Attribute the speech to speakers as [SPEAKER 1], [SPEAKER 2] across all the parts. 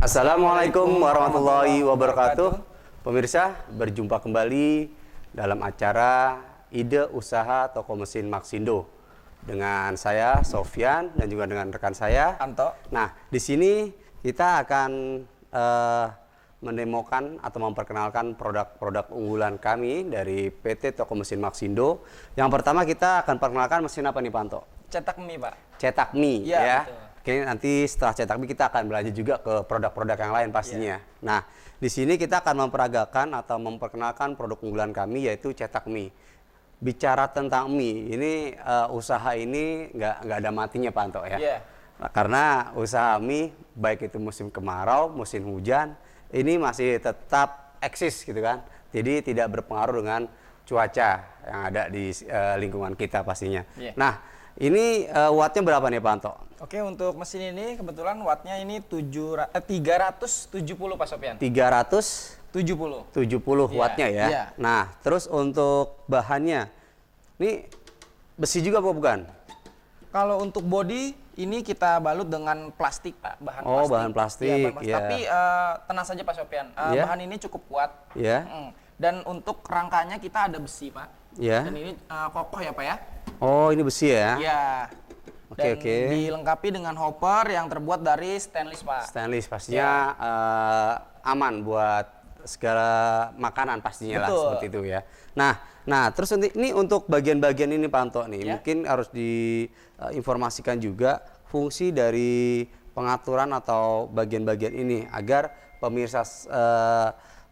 [SPEAKER 1] Assalamualaikum warahmatullahi wabarakatuh. Pemirsa, berjumpa kembali dalam acara Ide Usaha Toko Mesin Maxindo dengan saya Sofyan dan juga dengan rekan saya
[SPEAKER 2] Anto.
[SPEAKER 1] Nah, di sini kita akan mendemokan atau memperkenalkan produk-produk unggulan kami dari PT Toko Mesin Maxindo. Yang pertama kita akan perkenalkan mesin apa nih Pak Anto?
[SPEAKER 2] Cetak mie, Pak.
[SPEAKER 1] Cetak mie ya.
[SPEAKER 2] Betul.
[SPEAKER 1] Oke, nanti setelah cetak mie kita akan belajar juga ke produk-produk yang lain pastinya. Nah, di sini kita akan memperagakan atau memperkenalkan produk unggulan kami yaitu cetak mie. Bicara tentang mie, ini usaha ini nggak ada matinya Pak Anto ya. Karena usaha mie baik itu musim kemarau, musim hujan, ini masih tetap eksis gitu kan. Jadi tidak berpengaruh dengan cuaca yang ada di lingkungan kita pastinya. Nah, ini wattnya berapa nih Pak Anto?
[SPEAKER 2] Oke, untuk mesin ini kebetulan wattnya ini 370 Pak Sofyan.
[SPEAKER 1] 370 wattnya ya. Nah, terus untuk bahannya, ini besi juga apa bukan?
[SPEAKER 2] Kalau untuk bodi ini kita balut dengan plastik Pak, bahan
[SPEAKER 1] plastik. Bahan plastik.
[SPEAKER 2] Ya. Tapi tenang saja Pak Sofyan, bahan ini cukup kuat. Dan untuk rangkanya kita ada besi Pak. Dan ini kokoh ya Pak ya.
[SPEAKER 1] Oh, ini besi ya?
[SPEAKER 2] Iya. Dan dilengkapi dengan hopper yang terbuat dari stainless Pak.
[SPEAKER 1] Stainless pastinya aman buat segala makanan pastinya lah seperti itu ya. Nah terus ini untuk bagian-bagian ini Pak Anto nih, mungkin harus diinformasikan juga fungsi dari pengaturan atau bagian-bagian ini agar pemirsa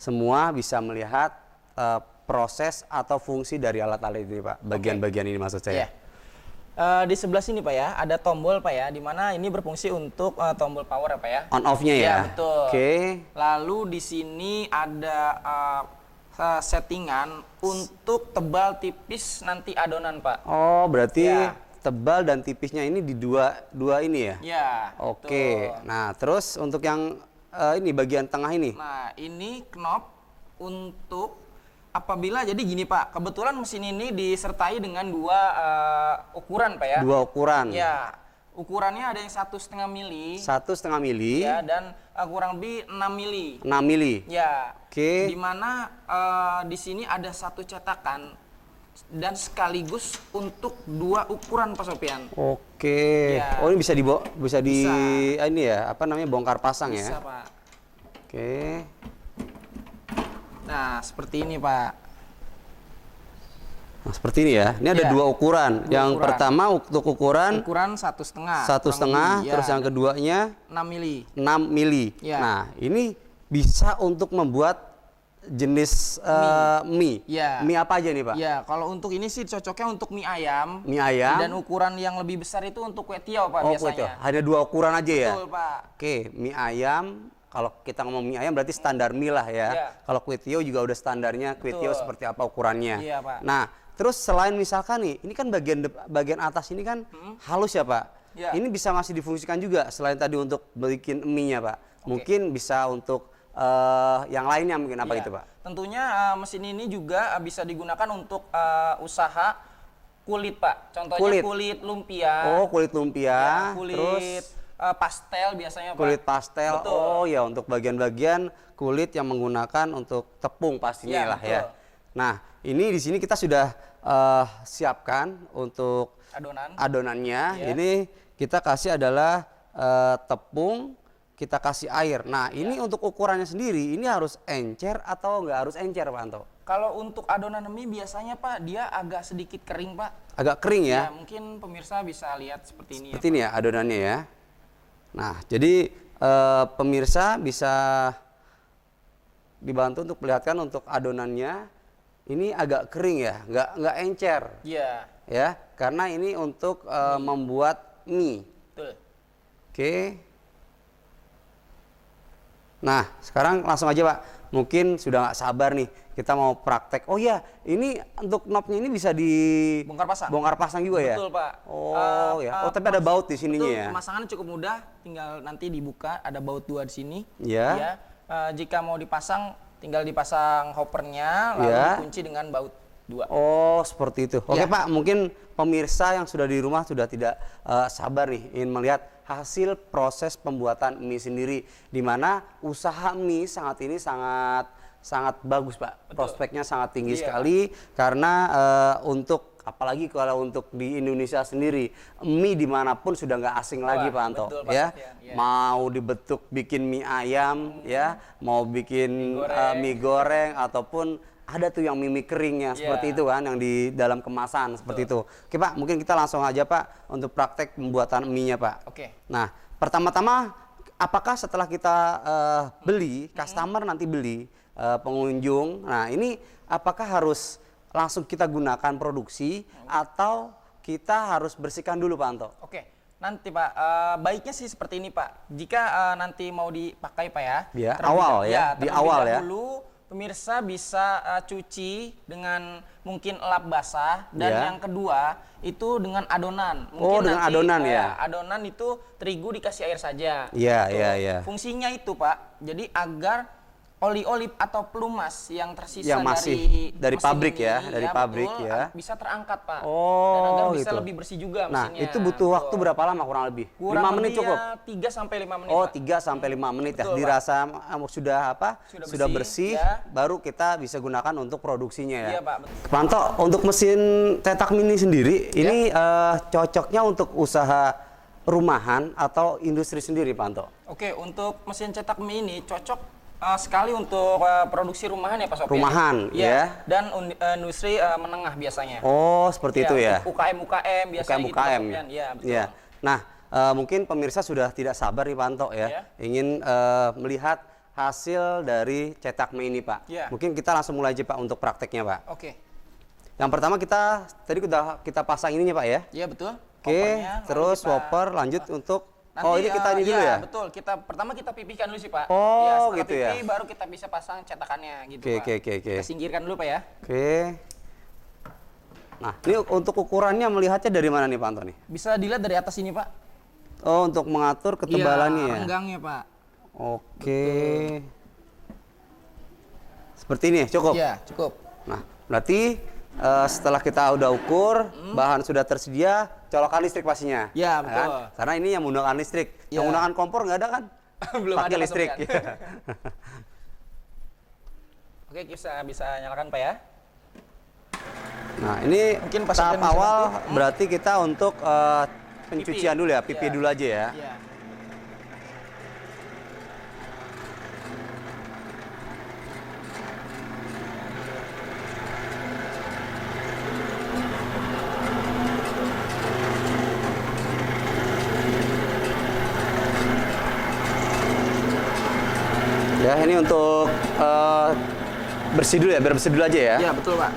[SPEAKER 1] semua bisa melihat proses atau fungsi dari alat-alat ini Pak. Bagian-bagian ini maksud saya.
[SPEAKER 2] Di sebelah sini Pak ya, ada tombol Pak ya, di mana ini berfungsi untuk tombol power ya Pak ya.
[SPEAKER 1] On off-nya ya?
[SPEAKER 2] Ya betul. Lalu di sini ada settingan untuk tebal tipis nanti adonan Pak.
[SPEAKER 1] Oh, berarti tebal dan tipisnya ini di dua ini ya?
[SPEAKER 2] Ya.
[SPEAKER 1] Oke. Nah, terus untuk yang ini bagian tengah ini?
[SPEAKER 2] Nah, ini knob untuk apabila jadi gini Pak, kebetulan mesin ini disertai dengan dua ukuran Pak ya.
[SPEAKER 1] Dua ukuran.
[SPEAKER 2] Ya, ukurannya ada yang 1,5 mili.
[SPEAKER 1] 1,5 mili.
[SPEAKER 2] Ya, dan kurang lebih 6 mili.
[SPEAKER 1] 6 mili.
[SPEAKER 2] Ya.
[SPEAKER 1] Oke.
[SPEAKER 2] Dimana di sini ada satu cetakan dan sekaligus untuk dua ukuran Pak Sofyan.
[SPEAKER 1] Oke. Oh, ini bisa ini ya, apa namanya, bongkar pasang ya?
[SPEAKER 2] Bisa Pak.
[SPEAKER 1] Oke.
[SPEAKER 2] Nah, seperti ini Pak.
[SPEAKER 1] Nah, seperti ini ya. Ini ada dua ukuran. Yang pertama untuk ukuran
[SPEAKER 2] 1,5.
[SPEAKER 1] 1,5, terus yang keduanya
[SPEAKER 2] 6 mili.
[SPEAKER 1] 6 mili. Nah, ini bisa untuk membuat jenis mie. Mie apa aja nih Pak?
[SPEAKER 2] Ya, kalau untuk ini sih cocoknya untuk mie ayam.
[SPEAKER 1] Mie ayam.
[SPEAKER 2] Dan ukuran yang lebih besar itu untuk kue tiaw Pak biasanya.
[SPEAKER 1] Kue tiaw. Hanya dua ukuran aja ya?
[SPEAKER 2] Betul Pak.
[SPEAKER 1] Oke, mie ayam. Kalau kita ngomong mie ayam berarti standar mie lah ya. Kalau kue tiaw juga udah standarnya kue tiaw seperti apa ukurannya.
[SPEAKER 2] Pak.
[SPEAKER 1] Nah, terus selain misalkan nih, ini kan bagian atas ini kan halus ya Pak. Ini bisa masih difungsikan juga selain tadi untuk bikin mie-nya Pak. Mungkin bisa untuk yang lainnya mungkin apa gitu Pak?
[SPEAKER 2] Tentunya mesin ini juga bisa digunakan untuk usaha kulit Pak. Contohnya kulit lumpia.
[SPEAKER 1] Oh, kulit lumpia.
[SPEAKER 2] Kulit
[SPEAKER 1] terus
[SPEAKER 2] pastel biasanya Pak.
[SPEAKER 1] Kulit pastel.
[SPEAKER 2] Betul.
[SPEAKER 1] Oh ya, untuk bagian-bagian kulit yang menggunakan untuk tepung pastinya lah ya. Nah, ini di sini kita sudah siapkan untuk adonannya. Ini kita kasih adalah tepung, kita kasih air. Nah, ini untuk ukurannya sendiri, ini harus encer atau nggak harus encer Pak Anto?
[SPEAKER 2] Kalau untuk adonan mie biasanya Pak, dia agak sedikit kering Pak.
[SPEAKER 1] Agak kering ya?
[SPEAKER 2] Ya, mungkin pemirsa bisa lihat seperti ini.
[SPEAKER 1] Seperti ini ya adonannya ya. Nah, jadi pemirsa bisa dibantu untuk perlihatkan untuk adonannya ini agak kering ya, nggak encer.
[SPEAKER 2] Iya.
[SPEAKER 1] Ya, karena ini untuk membuat mie.
[SPEAKER 2] Betul.
[SPEAKER 1] Oke. Nah, sekarang langsung aja Pak. Mungkin sudah nggak sabar nih, kita mau praktek. Oh ya, ini untuk knobnya ini bisa bongkar pasang juga ya?
[SPEAKER 2] Betul Pak.
[SPEAKER 1] Oh ya. Oh, tapi ada baut di sininya ya?
[SPEAKER 2] Pemasangannya cukup mudah, tinggal nanti dibuka, ada baut 2 di sini.
[SPEAKER 1] Ya.
[SPEAKER 2] Jika mau dipasang, tinggal dipasang hoppernya, lalu dikunci dengan baut 2.
[SPEAKER 1] Oh, seperti itu. Oke Pak, mungkin pemirsa yang sudah di rumah sudah tidak sabar nih ingin melihat hasil proses pembuatan mie sendiri, di mana usaha mie sangat bagus Pak. Betul. Prospeknya sangat tinggi sekali karena untuk apalagi kalau untuk di Indonesia sendiri, mie dimanapun sudah nggak asing lagi Pak Anto, ya. Mau dibentuk bikin mie ayam, ya, mau bikin mie goreng ataupun ada tuh yang mie keringnya seperti itu kan, yang di dalam kemasan seperti itu. Oke Pak, mungkin kita langsung aja Pak untuk praktek pembuatan mie-nya Pak. Oke. Nah, pertama-tama apakah setelah kita beli, customer nanti beli, pengunjung, nah ini apakah harus langsung kita gunakan produksi atau kita harus bersihkan dulu Pak Anto? Oke.
[SPEAKER 2] Nanti Pak, baiknya sih seperti ini Pak. Jika nanti mau dipakai Pak ya.
[SPEAKER 1] Ya, awal ya, di awal ya.
[SPEAKER 2] Dulu pemirsa bisa cuci dengan mungkin lap basah dan yang kedua itu dengan adonan. Mungkin
[SPEAKER 1] dengan adonan ya.
[SPEAKER 2] Adonan itu terigu dikasih air saja.
[SPEAKER 1] Iya.
[SPEAKER 2] Fungsinya itu Pak, jadi agar oli-oli atau pelumas yang tersisa
[SPEAKER 1] yang masih dari pabrik ini, dari pabrik
[SPEAKER 2] bisa terangkat Pak.
[SPEAKER 1] Dan
[SPEAKER 2] agar bisa lebih bersih juga mesinnya.
[SPEAKER 1] Nah, itu butuh waktu berapa lama kurang lebih? 5 menit cukup?
[SPEAKER 2] 3 sampai 5 menit.
[SPEAKER 1] 3 sampai 5 menit ya. Dirasa sudah sudah bersih baru kita bisa gunakan untuk produksinya ya. Iya, Pak. Pak Anto, untuk mesin cetak mini sendiri ini cocoknya untuk usaha rumahan atau industri sendiri Pak Anto?
[SPEAKER 2] Oke, untuk mesin cetak mie ini cocok sekali untuk produksi rumahan ya Pak Sofian.
[SPEAKER 1] Rumahan ya.
[SPEAKER 2] Dan industri menengah biasanya.
[SPEAKER 1] Seperti itu ya.
[SPEAKER 2] UKM biasanya gitu Pak Sofian. Ya, betul.
[SPEAKER 1] Ya. Nah, mungkin pemirsa sudah tidak sabar nih Pak Anto ya. Ingin melihat hasil dari cetak mie ini Pak. Mungkin kita langsung mulai aja Pak untuk prakteknya Pak.
[SPEAKER 2] Oke.
[SPEAKER 1] Yang pertama tadi kita pasang ininya Pak ya.
[SPEAKER 2] Iya betul.
[SPEAKER 1] Oke, terus wopper lanjut untuk nanti, ini kita ini dulu ya?
[SPEAKER 2] Betul, pertama kita pipihkan dulu sih Pak.
[SPEAKER 1] Setelah
[SPEAKER 2] gitu pipih, ya? Baru kita bisa pasang cetakannya gitu Pak.
[SPEAKER 1] Oke.
[SPEAKER 2] Kita singkirkan dulu Pak ya.
[SPEAKER 1] Oke. Nah, ini untuk ukurannya melihatnya dari mana nih Pak Anto nih?
[SPEAKER 2] Bisa dilihat dari atas ini Pak.
[SPEAKER 1] Untuk mengatur ketebalannya ya?
[SPEAKER 2] Renggangnya Pak.
[SPEAKER 1] Oke. Betul. Seperti ini cukup?
[SPEAKER 2] Iya, cukup.
[SPEAKER 1] Nah, berarti setelah kita udah ukur, bahan sudah tersedia, colokan listrik pastinya.
[SPEAKER 2] Ya, betul.
[SPEAKER 1] Kan? Karena ini yang menggunakan listrik. Yang menggunakan kompor nggak ada kan?
[SPEAKER 2] Belum
[SPEAKER 1] pakai
[SPEAKER 2] ada
[SPEAKER 1] listrik.
[SPEAKER 2] Oke, kita bisa nyalakan Pak ya.
[SPEAKER 1] Nah, ini mungkin tahap awal berarti kita untuk pencucian dulu ya, pipi dulu aja ya. Iya. Ya, ini untuk bersih dulu ya, biar bersih dulu aja ya.
[SPEAKER 2] Iya, betul Pak.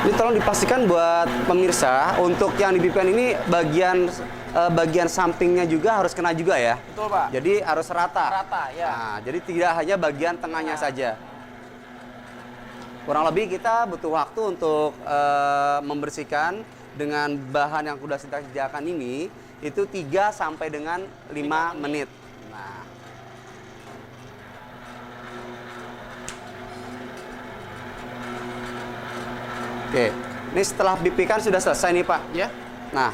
[SPEAKER 1] Ini tolong dipastikan buat pemirsa, untuk yang dipipihkan ini bagian sampingnya juga harus kena juga ya.
[SPEAKER 2] Betul Pak.
[SPEAKER 1] Jadi harus rata.
[SPEAKER 2] Rata ya.
[SPEAKER 1] Nah, jadi tidak hanya bagian tengahnya saja. Kurang lebih kita butuh waktu untuk membersihkan dengan bahan yang sudah kita sediakan ini itu 3 sampai dengan 5 menit. Nah. Oke, ini setelah pipihkan sudah selesai nih Pak.
[SPEAKER 2] Ya.
[SPEAKER 1] Nah,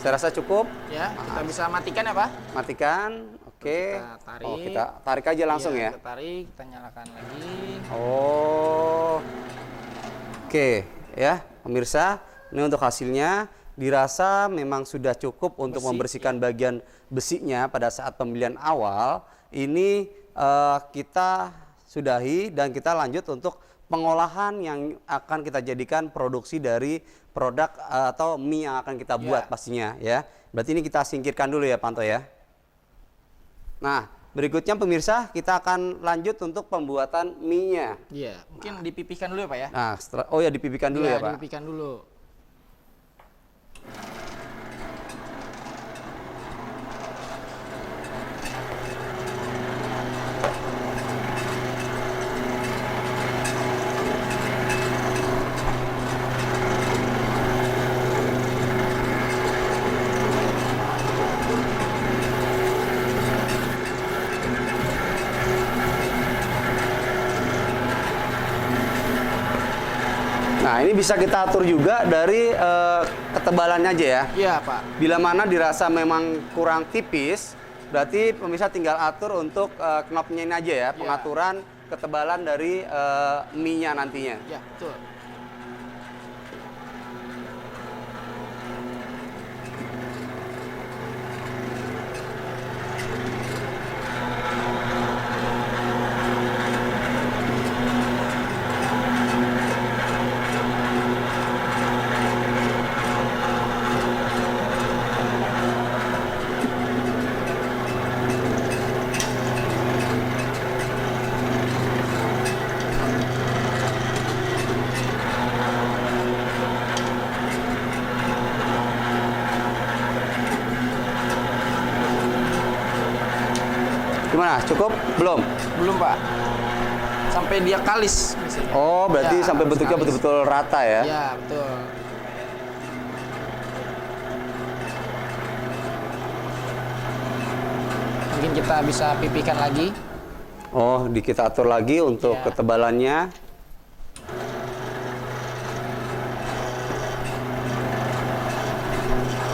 [SPEAKER 1] saya rasa cukup.
[SPEAKER 2] Ya, kita bisa matikan ya Pak.
[SPEAKER 1] Matikan. Oke.
[SPEAKER 2] Kita tarik.
[SPEAKER 1] Kita tarik aja langsung ya.
[SPEAKER 2] Kita tarik, kita nyalakan lagi.
[SPEAKER 1] Oke, ya pemirsa, ini untuk hasilnya dirasa memang sudah cukup untuk membersihkan bagian besinya pada saat pembelian awal. Ini kita sudahi dan kita lanjut untuk pengolahan yang akan kita jadikan produksi dari produk atau mie yang akan kita buat pastinya ya. Berarti ini kita singkirkan dulu ya Panto ya. Nah, berikutnya pemirsa kita akan lanjut untuk pembuatan mie-nya.
[SPEAKER 2] Iya, mungkin dipipihkan dulu ya Pak ya.
[SPEAKER 1] Nah, setelah, dipipihkan dulu ya Pak.
[SPEAKER 2] Dipipihkan dulu.
[SPEAKER 1] Nah, ini bisa kita atur juga dari ketebalannya aja ya.
[SPEAKER 2] Iya, Pak.
[SPEAKER 1] Bila mana dirasa memang kurang tipis, berarti pemirsa tinggal atur untuk knopnya ini aja ya, pengaturan ketebalan dari mie-nya nantinya.
[SPEAKER 2] Iya, betul.
[SPEAKER 1] Gimana? Cukup? Belum?
[SPEAKER 2] Belum, Pak. Sampai dia kalis misalnya.
[SPEAKER 1] Oh, berarti sampai bentuknya betul-betul rata ya?
[SPEAKER 2] Iya, betul. Mungkin kita bisa pipihkan lagi.
[SPEAKER 1] Oh, kita atur lagi untuk ketebalannya.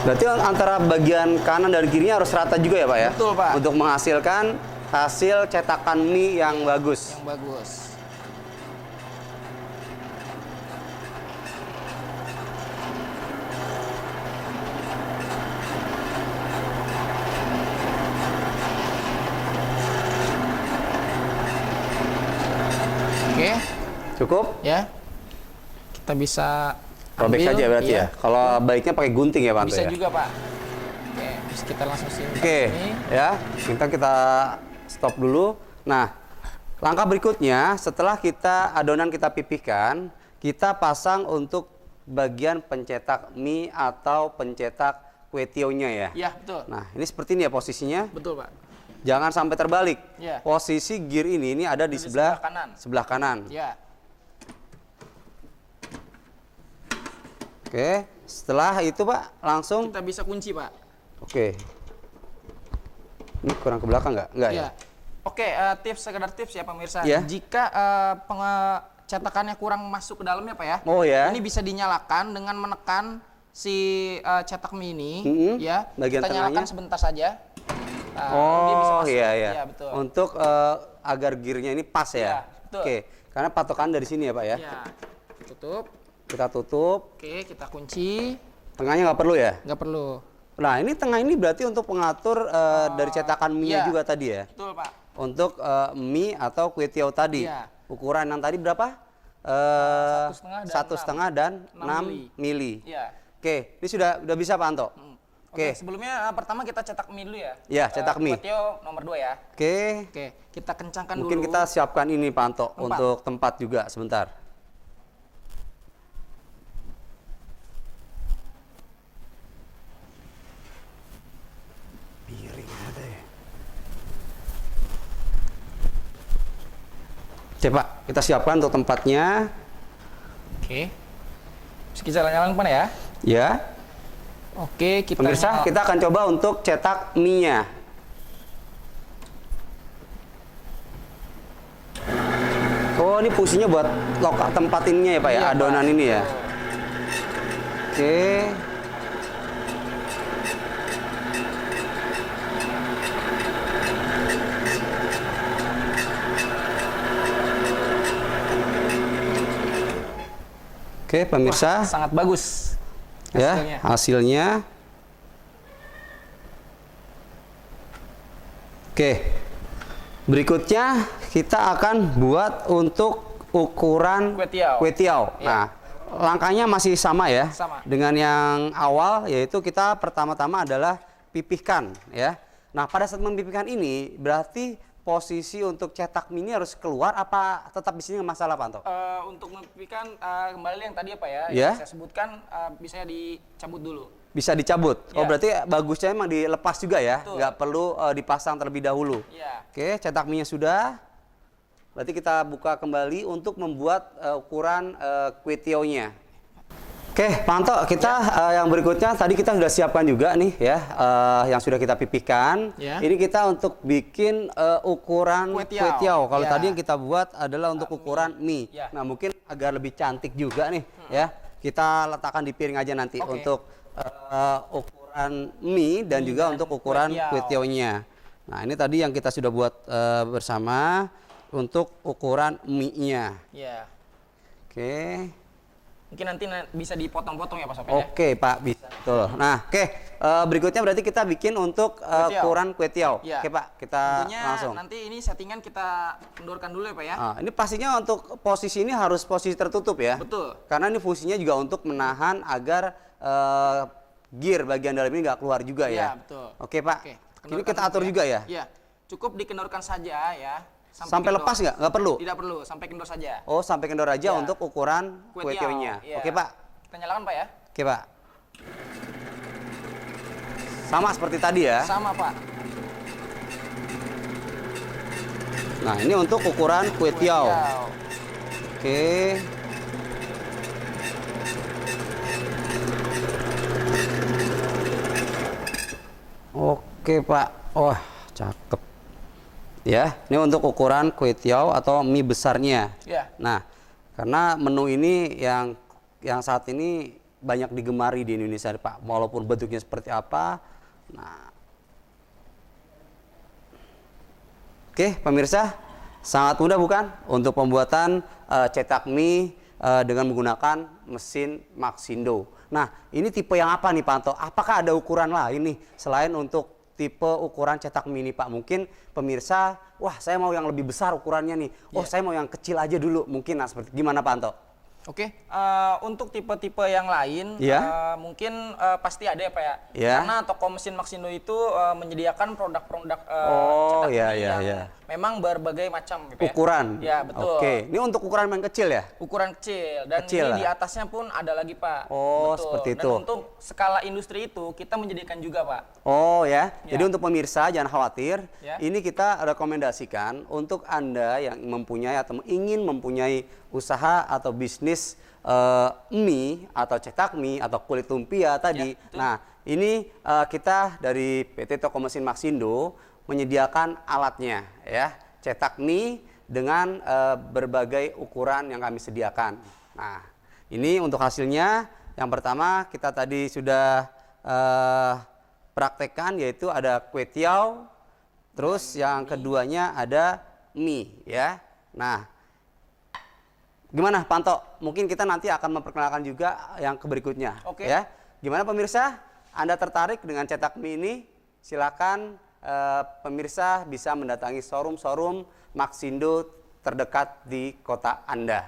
[SPEAKER 1] Berarti antara bagian kanan dan kirinya harus rata juga ya, Pak ya?
[SPEAKER 2] Betul, Pak.
[SPEAKER 1] Untuk menghasilkan hasil cetakan mie yang bagus.
[SPEAKER 2] Yang bagus. Oke.
[SPEAKER 1] Cukup?
[SPEAKER 2] Ya. Kita bisa
[SPEAKER 1] robek saja berarti ya. Kalau baiknya pakai gunting ya, Pak?
[SPEAKER 2] Bisa
[SPEAKER 1] ya?
[SPEAKER 2] juga, Pak. Oke, terus kita langsung sini.
[SPEAKER 1] Oke, ya. Kita stop dulu. Nah, langkah berikutnya setelah adonan kita pipihkan, kita pasang untuk bagian pencetak mie atau pencetak kue tionya ya.
[SPEAKER 2] Iya, betul.
[SPEAKER 1] Nah, ini seperti ini ya posisinya.
[SPEAKER 2] Betul, Pak.
[SPEAKER 1] Jangan sampai terbalik.
[SPEAKER 2] Ya.
[SPEAKER 1] Posisi gear ini ada di sebelah
[SPEAKER 2] kanan.
[SPEAKER 1] Sebelah kanan.
[SPEAKER 2] Ya.
[SPEAKER 1] Oke, setelah itu Pak, langsung
[SPEAKER 2] kita bisa kunci, Pak.
[SPEAKER 1] Oke. Ini kurang ke belakang nggak? Nggak ya?
[SPEAKER 2] Oke, sekedar tips ya pemirsa.
[SPEAKER 1] Ya.
[SPEAKER 2] Jika cetakannya kurang masuk ke dalamnya, Pak ya.
[SPEAKER 1] Oh ya.
[SPEAKER 2] Ini bisa dinyalakan dengan menekan si cetak mie ini, ya.
[SPEAKER 1] Bagian
[SPEAKER 2] kita
[SPEAKER 1] tengahnya.
[SPEAKER 2] nyalakan sebentar saja. Nah, dia bisa
[SPEAKER 1] Oh
[SPEAKER 2] masuk.
[SPEAKER 1] iya.
[SPEAKER 2] Ya, betul.
[SPEAKER 1] Untuk agar gearnya ini pas ya.
[SPEAKER 2] Iya, betul.
[SPEAKER 1] Oke, karena patokan dari sini ya Pak ya.
[SPEAKER 2] Ya. Tutup.
[SPEAKER 1] Kita tutup.
[SPEAKER 2] Oke, kita kunci.
[SPEAKER 1] Tengahnya nggak perlu ya?
[SPEAKER 2] Nggak perlu.
[SPEAKER 1] Nah, ini tengah ini berarti untuk pengatur dari cetakan mie-nya juga tadi ya?
[SPEAKER 2] Betul, Pak.
[SPEAKER 1] Untuk mie atau kue tiaw tadi.
[SPEAKER 2] Iya.
[SPEAKER 1] Ukuran yang tadi berapa? 1,5 dan 6 mili.
[SPEAKER 2] Iya.
[SPEAKER 1] Oke, ini sudah bisa Pak Anto?
[SPEAKER 2] Oke, sebelumnya pertama kita cetak mie dulu ya.
[SPEAKER 1] Iya, cetak mie.
[SPEAKER 2] Kue tiaw nomor 2 ya.
[SPEAKER 1] Oke.
[SPEAKER 2] Kita kencangkan dulu.
[SPEAKER 1] Mungkin kita siapkan ini Pak Anto untuk tempat juga sebentar. Coba kita siapkan untuk tempatnya.
[SPEAKER 2] Oke. Bisa kita nyalakan Pak ya?
[SPEAKER 1] Ya.
[SPEAKER 2] Oke,
[SPEAKER 1] pemirsa, kita akan coba untuk cetak mie-nya. Oh, ini fungsinya buat tempat ininya ya Pak ya, adonan ini ya. Oke. Oke, pemirsa.
[SPEAKER 2] Wah, sangat bagus
[SPEAKER 1] hasilnya. Ya, hasilnya. Oke. Berikutnya kita akan buat untuk ukuran kue tiaw.
[SPEAKER 2] Ya.
[SPEAKER 1] Nah, langkahnya masih sama ya.
[SPEAKER 2] Sama.
[SPEAKER 1] Dengan yang awal, yaitu kita pertama-tama adalah pipihkan ya. Nah, pada saat memipihkan ini berarti posisi untuk cetak mie ini harus keluar apa tetap di sini nggak masalah Pak Anto?
[SPEAKER 2] Untuk memipihkan kembali yang tadi apa ya?
[SPEAKER 1] Yeah.
[SPEAKER 2] Yang saya sebutkan bisa dicabut dulu.
[SPEAKER 1] Bisa dicabut.
[SPEAKER 2] Yeah.
[SPEAKER 1] Oh, berarti bagusnya emang dilepas juga ya,
[SPEAKER 2] Betul.
[SPEAKER 1] nggak perlu dipasang terlebih dahulu.
[SPEAKER 2] Yeah.
[SPEAKER 1] Oke, cetak mie-nya sudah. Berarti kita buka kembali untuk membuat ukuran kue tiaw-nya. Oke, Pak Anto, kita yang berikutnya tadi kita sudah siapkan juga nih ya, yang sudah kita pipihkan. Ini kita untuk bikin ukuran kue tiaw. Kalau tadi yang kita buat adalah untuk ukuran mie. Nah, mungkin agar lebih cantik juga nih ya, kita letakkan di piring aja nanti untuk ukuran mie dan juga untuk ukuran kue tiawnya. Nah, ini tadi yang kita sudah buat bersama untuk ukuran mie-nya. Oke.
[SPEAKER 2] Mungkin nanti bisa dipotong-potong ya Pak Sofian.
[SPEAKER 1] Oke Pak, bisa. Betul. Nah, berikutnya berarti kita bikin untuk ukuran kue tiaw. Oke Pak, kita langsung.
[SPEAKER 2] Nanti ini settingan kita kendorkan dulu ya Pak ya.
[SPEAKER 1] Ini pastinya untuk posisi ini harus posisi tertutup ya.
[SPEAKER 2] Betul.
[SPEAKER 1] Karena ini fungsinya juga untuk menahan agar gear bagian dalam ini nggak keluar juga ya.
[SPEAKER 2] Iya, betul.
[SPEAKER 1] Oke Pak, ini kita atur juga ya.
[SPEAKER 2] Iya, cukup dikendorkan saja ya.
[SPEAKER 1] Sampai lepas nggak? Nggak perlu?
[SPEAKER 2] Tidak perlu, sampai kendor saja.
[SPEAKER 1] Oh, sampai kendor aja untuk ukuran kue tiawnya. Oke Pak.
[SPEAKER 2] Kita nyalakan Pak ya.
[SPEAKER 1] Oke Pak. Sama seperti tadi ya?
[SPEAKER 2] Sama Pak.
[SPEAKER 1] Nah, ini untuk ukuran kue tiaw. Oke. Oke Pak. Wah, cakep. Ya, ini untuk ukuran kue tiaw atau mie besarnya. Nah, karena menu ini yang saat ini banyak digemari di Indonesia Pak, walaupun bentuknya seperti apa. Nah, oke pemirsa, sangat mudah bukan untuk pembuatan cetak mie dengan menggunakan mesin Maxindo. Nah, ini tipe yang apa nih Pak Anto? Apakah ada ukuran lain nih selain untuk tipe ukuran cetak mini Pak? Mungkin pemirsa, wah saya mau yang lebih besar ukurannya nih. Oh saya mau yang kecil aja dulu mungkin. Nah seperti gimana Pak Anto?
[SPEAKER 2] Oke, untuk tipe-tipe yang lain mungkin pasti ada ya Pak ya. Karena toko mesin Maxindo itu menyediakan produk-produk cetak yang memang berbagai macam gitu
[SPEAKER 1] ukuran.
[SPEAKER 2] Ya betul.
[SPEAKER 1] Oke, ini untuk ukuran yang kecil ya?
[SPEAKER 2] Ukuran kecil dan ini di atasnya pun ada lagi Pak.
[SPEAKER 1] Oh betul. Seperti itu.
[SPEAKER 2] Dan untuk skala industri itu kita menyediakan juga Pak.
[SPEAKER 1] Oh ya, jadi untuk pemirsa jangan khawatir. Ini kita rekomendasikan untuk Anda yang mempunyai atau ingin mempunyai usaha atau bisnis mie atau cetak mie atau kulit lumpia tadi. Nah ini kita dari PT Toko Mesin Maxindo menyediakan alatnya ya, cetak mie dengan berbagai ukuran yang kami sediakan. Nah ini untuk hasilnya yang pertama kita tadi sudah praktekkan, yaitu ada kue tiaw, terus yang keduanya ada mie ya. Nah gimana Pak Anto? Mungkin kita nanti akan memperkenalkan juga yang berikutnya. Ya. Gimana pemirsa? Anda tertarik dengan cetak mie ini? Silakan pemirsa bisa mendatangi showroom-showroom Maxindo terdekat di kota Anda.